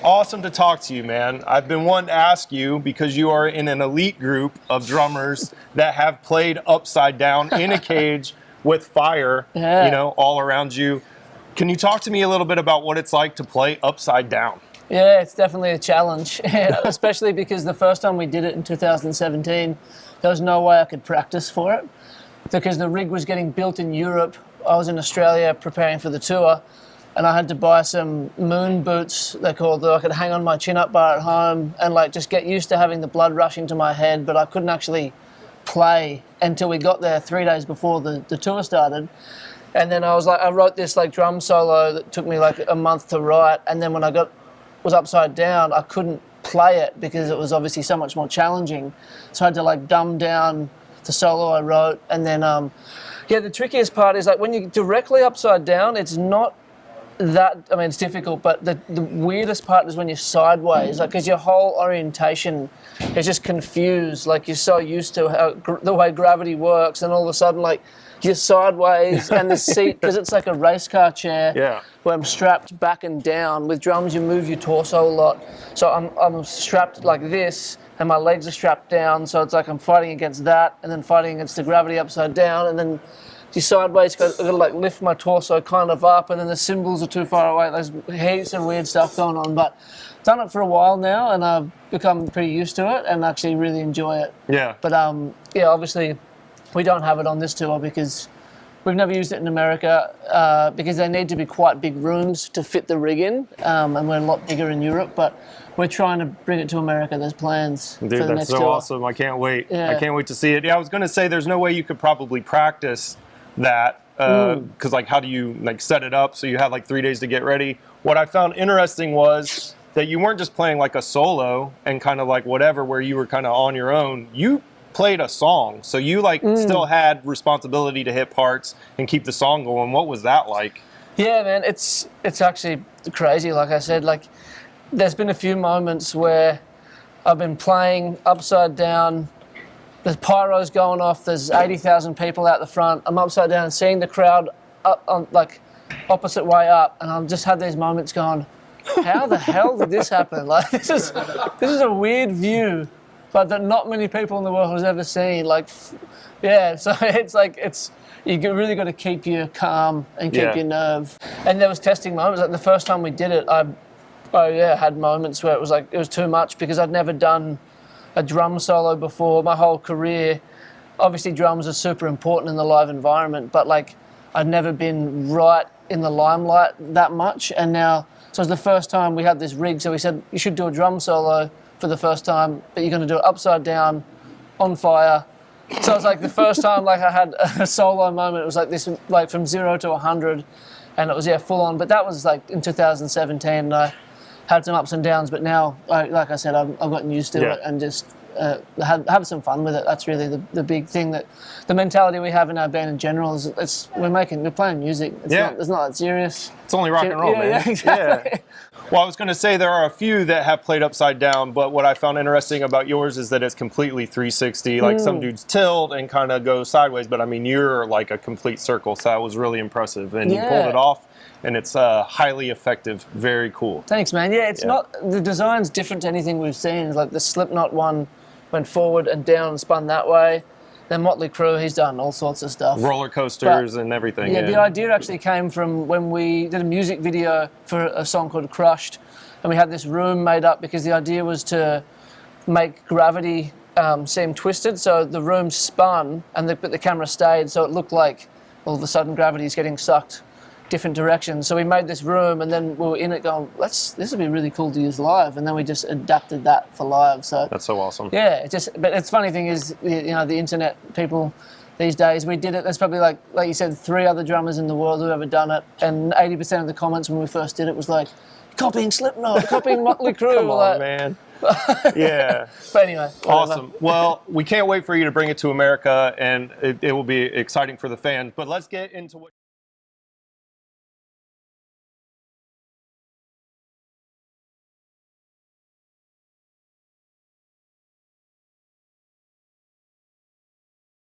Awesome to talk to you, man. I've been wanting to ask you because you are in an elite group of drummers that have played upside down in a cage with fire, all around you. Can you talk to me a little bit about what it's like to play upside down? Yeah, it's definitely a challenge, especially because the first time we did it in 2017, there was no way I could practice for it because the rig was getting built in Europe. I was in Australia preparing for the tour, and I had to buy some moon boots, they're called, that I could hang on my chin-up bar at home and just get used to having the blood rushing to my head, but I couldn't actually play until we got there 3 days before the tour started. And then I wrote this drum solo that took me a month to write, and then when I was upside down, I couldn't play it because it was obviously so much more challenging. So I had to dumb down the solo I wrote, and then the trickiest part is when you're directly upside down, it's not that, it's difficult, but the weirdest part is when you're sideways, because your whole orientation is just confused. You're so used to the way gravity works, and all of a sudden, you're sideways, and the seat, because it's like a race car chair, where I'm strapped back and down. With drums, you move your torso a lot, so I'm strapped like this, and my legs are strapped down, so it's I'm fighting against that, and then fighting against the gravity upside down, and then you're sideways, I've got to lift my torso kind of up, and then the cymbals are too far away. There's heaps of weird stuff going on, but I've done it for a while now, and I've become pretty used to it, and actually really enjoy it. Yeah. But obviously, we don't have it on this tour because we've never used it in America because they need to be quite big rooms to fit the rig in, and we're a lot bigger in Europe, but we're trying to bring it to America. There's plans for the next tour. Dude, that's so awesome. I can't wait. Yeah. I can't wait to see it. Yeah, I was going to say there's no way you could probably practice that because how do you set it up so you have 3 days to get ready. What I found interesting was that you weren't just playing a solo and kind of whatever where you were kind of on your own. You played a song, so you still had responsibility to hit parts and keep the song going. What was that like? Yeah, man, it's actually crazy. Like I said, there's been a few moments where I've been playing upside down. There's pyros going off. There's 80,000 people out the front. I'm upside down and seeing the crowd up, opposite way up, and I've just had these moments going, how the hell did this happen? This is a weird view, but that not many people in the world has ever seen. So it's you really got to keep your calm and keep your nerve. And there was testing moments. The first time we did it, I had moments where it was too much because I'd never done a drum solo before my whole career. Obviously drums are super important in the live environment, but I'd never been right in the limelight that much, and now, so it was the first time we had this rig, so we said you should do a drum solo for the first time, but you're going to do it upside down, on fire. So it was the first time I had a solo moment. It was this, from 0 to 100, and it was full on, but that was in 2017, and I had some ups and downs, but now, like I said, I've gotten used to it and just have some fun with it. That's really the big thing, that the mentality we have in our band in general is we're playing music. It's not that serious. It's only rock and roll, man. Yeah, exactly. Yeah. Well, I was going to say there are a few that have played upside down, but what I found interesting about yours is that it's completely 360. Some dudes tilt and kind of go sideways, but you're a complete circle, so that was really impressive, and you pulled it off. And it's highly effective. Very cool. Thanks, man. Yeah, it's not, the design's different to anything we've seen. The Slipknot one went forward and down and spun that way. Then Motley Crue, he's done all sorts of stuff. Roller coasters and everything. Yeah, the idea actually came from when we did a music video for a song called Crushed, and we had this room made up because the idea was to make gravity seem twisted. So the room spun, but the camera stayed, so it looked like all of a sudden gravity's getting sucked different directions. So we made this room, and then we were in it going, this would be really cool to use live, and then we just adapted that for live. So that's so awesome. Yeah, but it's funny thing is, the internet people these days, we did it, there's probably like you said, 3 other drummers in the world who've ever done it, and 80% of the comments when we first did it was copying Slipknot, copying Motley Crue. Come on, man. Yeah. But anyway. Whatever. Awesome. Well, we can't wait for you to bring it to America, and it will be exciting for the fans. But let's get into what